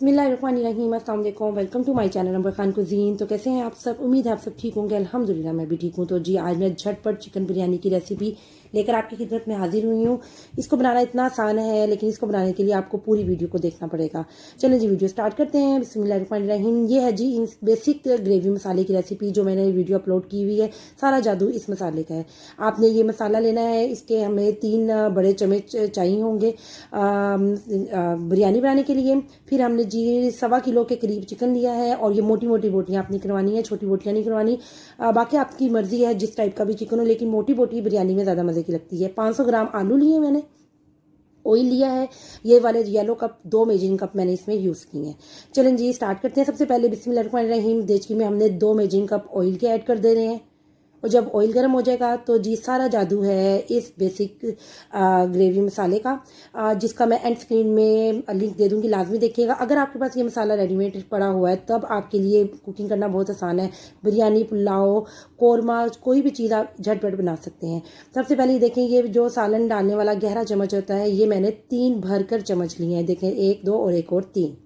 बिस्मिल्लाहिर्रहमानिर्रहीम, अस्सलाम वालेकुम। Welcome to my channel number Khan cuisine. तो कैसे हैं आप सब? उम्मीद है आप सब ठीक होंगे। अल्हम्दुलिल्लाह मैं भी ठीक हूँ। तो जी आज मैं झटपट चिकन बिरयानी की रेसिपी लेकर आपकी खिदमत में हाजिर हुई हूँ। इसको बनाना इतना आसान है, लेकिन इसको बनाने के लिए आपको पूरी वीडियो को देखना पड़ेगा। चलिए जी वीडियो स्टार्ट करते हैं। बिस्मिल्लाहिर्रहमानिर्रहीम। ये है जी बेसिक ग्रेवी मसाले की रेसिपी जो मैंने वीडियो अपलोड की हुई है। सारा जादू इस मसाले का है। आपने ये मसाला लेना है, इसके हमें 3 बड़े चम्मच चाहिए होंगे बिरयानी बनाने के लिए। फिर हमने जी 1.25 किलो के करीब चिकन लिया है और ये मोटी मोटी बोटियाँ आपने करवानी है, छोटी बोटियाँ नहीं करवानी। बाकी आपकी मर्जी है जिस टाइप का भी चिकन हो, लेकिन मोटी बोटी बिरयानी में ज़्यादा मज़े की लगती है। 500 ग्राम आलू लिए मैंने, ऑयल लिया है, ये वाले येलो कप 2 मेजरिंग कप मैंने इसमें यूज़ किए हैं। चलें जी स्टार्ट करते हैं। सबसे पहले बिस्मिल्लाहिर्रहमानिर्रहीम देचकी में हमने 2 मेजरिंग कप ऑयल के ऐड कर दे रहे हैं। और जब ऑयल गर्म हो जाएगा तो जी सारा जादू है इस बेसिक ग्रेवी मसाले का, जिसका मैं एंड स्क्रीन में लिंक दे दूंगी, लाजमी देखिएगा। अगर आपके पास ये मसाला रेडीमेड पड़ा हुआ है तब आपके लिए कुकिंग करना बहुत आसान है। बिरयानी, पुलाव, कोरमा, कोई भी चीज़ आप झटपट बना सकते हैं। सबसे पहले देखें, ये जो सालन डालने वाला गहरा चम्मच होता है, ये मैंने 3 भरकर चम्मच लिए हैं। देखें 1, 2 और एक और 3।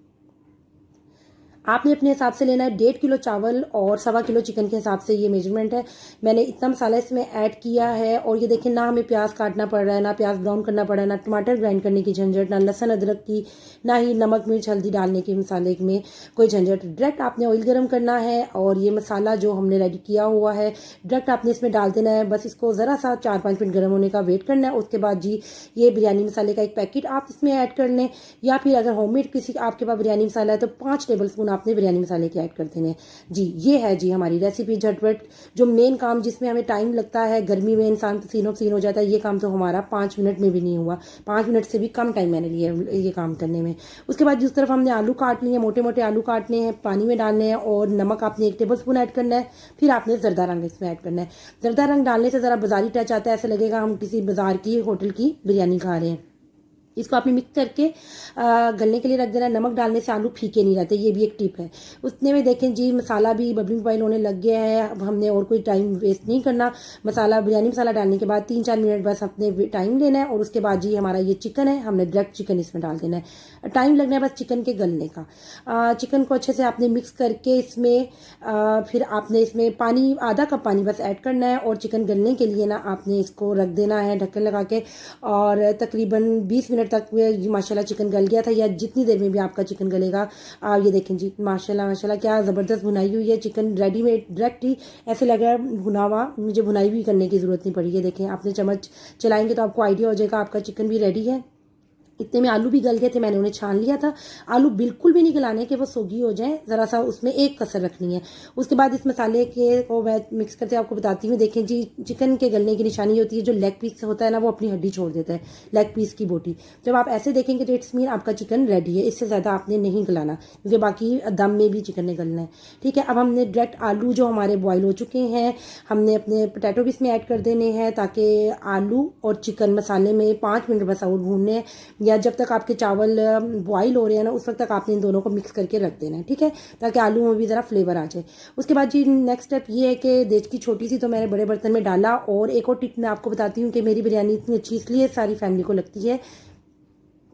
आपने अपने हिसाब से लेना है। 1.5 किलो चावल और 1.25 किलो चिकन के हिसाब से ये मेजरमेंट है। मैंने इतना मसाला इसमें ऐड किया है। और ये देखें, ना हमें प्याज काटना पड़ रहा है, ना प्याज ब्राउन करना पड़ रहा है, ना टमाटर ग्राइंड करने की झंझट, ना लहसुन अदरक की, ना ही नमक मिर्च हल्दी डालने की मसाले में कोई झंझट। डायरेक्ट आपने ऑयल गर्म करना है और ये मसाला जो हमने रेडी किया हुआ है डायरेक्ट आपने इसमें डाल देना है। बस इसको ज़रा सा 4-5 मिनट गर्म होने का वेट करना है। उसके बाद जी ये बिरयानी मसाले का एक पैकेट आप इसमें ऐड कर लें, या फिर अगर होममेड किसी आपके पास बिरयानी मसाला है तो 5 टेबल स्पून आपने बिरयानी मसाले के ऐड कर देने। जी ये है जी हमारी रेसिपी झटपट। जो मेन काम जिसमें हमें टाइम लगता है, गर्मी में इंसान पसीनो पसीन हो जाता है, ये काम तो हमारा 5 मिनट में भी नहीं हुआ। 5 मिनट से भी कम टाइम मैंने लिया ये काम करने में। उसके बाद जिस तरफ हमने आलू काट लिए, मोटे मोटे आलू काटने हैं, पानी में डालने हैं और नमक आपने 1 टेबल स्पून ऐड करना है। फिर आपने जरदा रंग इसमें ऐड करना है। जरदा रंग डालने से ज़रा बाजारी टच आता है, ऐसे लगेगा हम किसी बाजार की होटल की बिरयानी खा रहे हैं। इसको आपने मिक्स करके गलने के लिए रख देना। नमक डालने से आलू फीके नहीं रहते, ये भी एक टिप है। उतने में देखें जी मसाला भी बबलिंग बॉयल होने लग गया है। अब हमने और कोई टाइम वेस्ट नहीं करना। मसाला, बिरयानी मसाला डालने के बाद 3-4 मिनट बस अपने टाइम लेना है। और उसके बाद जी हमारा ये चिकन है, हमने डायरेक्ट चिकन इसमें डाल देना है। टाइम लगना है बस चिकन के गलने का। चिकन को अच्छे से आपने मिक्स करके इसमें फिर आपने इसमें पानी, आधा कप पानी बस ऐड करना है। और चिकन गलने के लिए ना आपने इसको रख देना है ढक्कन लगा के। और तकरीबन 20 मिनट तक माशाल्लाह चिकन गल गया था, या जितनी देर में भी आपका चिकन गलेगा। ये देखें जी माशाल्लाह माशाल्लाह क्या ज़बरदस्त भुनाई हुई है। चिकन रेडीमेड डायरेक्ट ही ऐसे लग रहा है भुना हुआ, मुझे भुनाई भी करने की ज़रूरत नहीं पड़ी है। देखें आपने चम्मच चलाएंगे तो आपको आइडिया हो जाएगा आपका चिकन भी रेडी है। इतने में आलू भी गल गए थे, मैंने उन्हें छान लिया था। आलू बिल्कुल भी नहीं गलाने के, वो सोगी हो जाए, ज़रा सा उसमें एक कसर रखनी है। उसके बाद इस मसाले के को मैं मिक्स करके आपको बताती हूँ। देखें जी चिकन के गलने की निशानी होती है, जो लेग पीस होता है ना वो अपनी हड्डी छोड़ देता है, लेग पीस की बोटी। जब आप ऐसे देखेंगे तो इट्स मीन आपका चिकन रेडी है। इससे ज़्यादा आपने नहीं गलाना, क्योंकि बाकी दम में भी चिकन ने गलना है। ठीक है, अब हमने डायरेक्ट आलू जो हमारे बॉयल हो चुके हैं, हमने अपने पोटैटो भी इसमें ऐड कर देने हैं, ताकि आलू और चिकन मसाले में 5 मिनट बस और भूनने हैं, या जब तक आपके चावल बॉईल हो रहे हैं ना उस वक्त तक आपने इन दोनों को मिक्स करके रख देना है। ठीक है, ताकि आलू में भी ज़रा फ्लेवर आ जाए। उसके बाद जी नेक्स्ट स्टेप ये है कि देचकी छोटी सी तो मैंने बड़े बर्तन में डाला। और एक और टिप मैं आपको बताती हूँ कि मेरी बिरयानी इतनी अच्छी इसलिए सारी फैमिली को लगती है,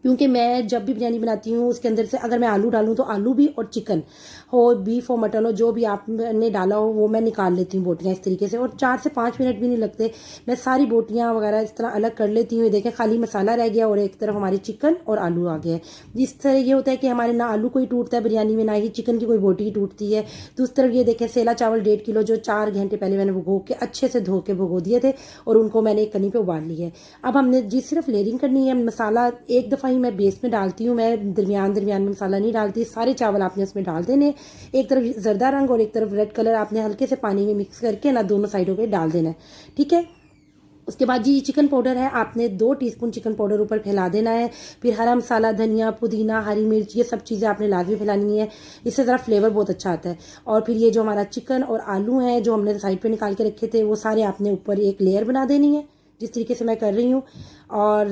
क्योंकि मैं जब भी बिरयानी बनाती हूँ उसके अंदर से अगर मैं आलू डालूँ तो आलू भी और चिकन हो, बीफ हो, मटन हो, जो भी आपने डाला हो वो मैं निकाल लेती हूँ बोटियाँ इस तरीके से। और 4 से 5 मिनट भी नहीं लगते, मैं सारी बोटियाँ वगैरह इस तरह अलग कर लेती हूँ। देखें खाली मसाला रह गया और एक तरफ हमारी चिकन और आलू आ गया है। जिस तरह ये होता है कि हमारे ना आलू कोई टूटता है बिरयानी में, ना ही चिकन की कोई बोटी टूटती है। तो उस तरफ ये देखें सेला चावल 1.5 किलो जो 4 घंटे पहले मैंने भिगो के अच्छे से धो के भिगो दिए थे, और उनको मैंने एक कनी पे उबाल लिया है। अब हमने जी सिर्फ लेयरिंग करनी है। मसाला एक दफ़ा ही मैं बेस में डालती हूँ, मैं दरमियान दरमियान में मसाला नहीं डालती। सारे चावल आपने उसमें डाल देने, एक तरफ जर्दा रंग और एक तरफ रेड कलर आपने हल्के से पानी में मिक्स करके ना दोनों साइडों पे डाल देना है। ठीक है, उसके बाद जी चिकन पाउडर है, आपने 2 टीस्पून चिकन पाउडर ऊपर फैला देना है। फिर हरा मसाला, धनिया, पुदीना, हरी मिर्च, ये सब चीज़ें आपने लाजमी फैलानी है, इससे ज़रा फ्लेवर बहुत अच्छा आता है। और फिर ये जो हमारा चिकन और आलू हैं जो हमने साइड पे निकाल के रखे थे, वो सारे आपने ऊपर एक लेयर बना देनी है। जिस तरीके से मैं कर रही हूँ। और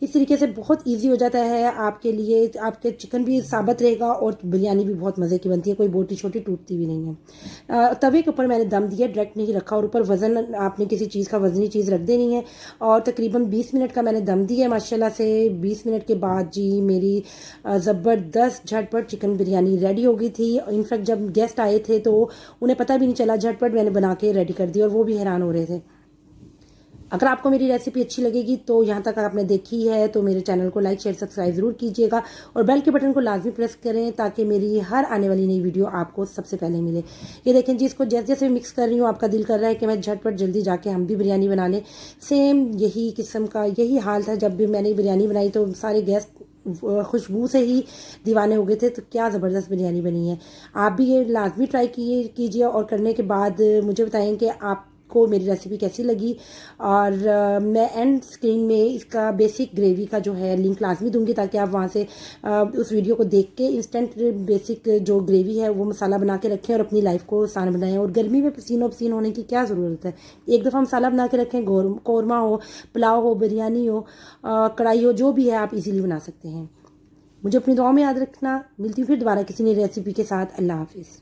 इस तरीके से बहुत इजी हो जाता है आपके लिए, आपके चिकन भी साबित रहेगा और बिरयानी भी बहुत मज़े की बनती है, कोई बोटी छोटी टूटती भी नहीं है। तवे के ऊपर मैंने दम दिया, डायरेक्ट नहीं रखा, और ऊपर वज़न आपने किसी चीज़ का वज़नी चीज़ रख देनी है। और तकरीबन 20 मिनट का मैंने दम दिया माशाल्लाह से। 20 मिनट के बाद जी मेरी ज़बरदस्त झटपट चिकन बिरयानी रेडी हो गई थी। इनफैक्ट जब गेस्ट आए थे तो उन्हें पता भी नहीं चला, झटपट मैंने बना के रेडी कर दी और वो भी हैरान हो रहे थे। अगर आपको मेरी रेसिपी अच्छी लगेगी तो यहाँ तक आपने देखी है तो मेरे चैनल को लाइक शेयर सब्सक्राइब ज़रूर कीजिएगा और बेल के बटन को लाजमी प्रेस करें ताकि मेरी हर आने वाली नई वीडियो आपको सबसे पहले मिले। ये देखें जी, इसको जैसे जैसे मिक्स कर रही हूँ आपका दिल कर रहा है कि मैं झटपट जल्दी जाके हम भी बिरयानी बना लें। सेम यही किस्म का यही हाल था जब भी मैंने बिरयानी बनाई तो सारे गेस्ट खुशबू से ही दीवाने हो गए थे। तो क्या ज़बरदस्त बिरयानी बनी है। आप भी ये लाजमी ट्राई कीजिए और करने के बाद मुझे बताएं कि आपको मेरी रेसिपी कैसी लगी। और मैं एंड स्क्रीन में इसका बेसिक ग्रेवी का जो है लिंक लाजमी दूंगी ताकि आप वहाँ से उस वीडियो को देख के इंस्टेंट बेसिक जो ग्रेवी है वो मसाला बना के रखें और अपनी लाइफ को आसान बनाएं। और गर्मी में पसीनो पसीन होने की क्या ज़रूरत है, एक दफ़ा मसाला बना के रखें। कौरमा हो, पुलाव हो, बिरयानी हो, कढ़ाई हो, जो भी है आप इजीली बना सकते हैं। मुझे अपनी दुआ में याद रखना। मिलती हूँ फिर दोबारा किसी नई रेसिपी के साथ। अल्लाह हाफिज़।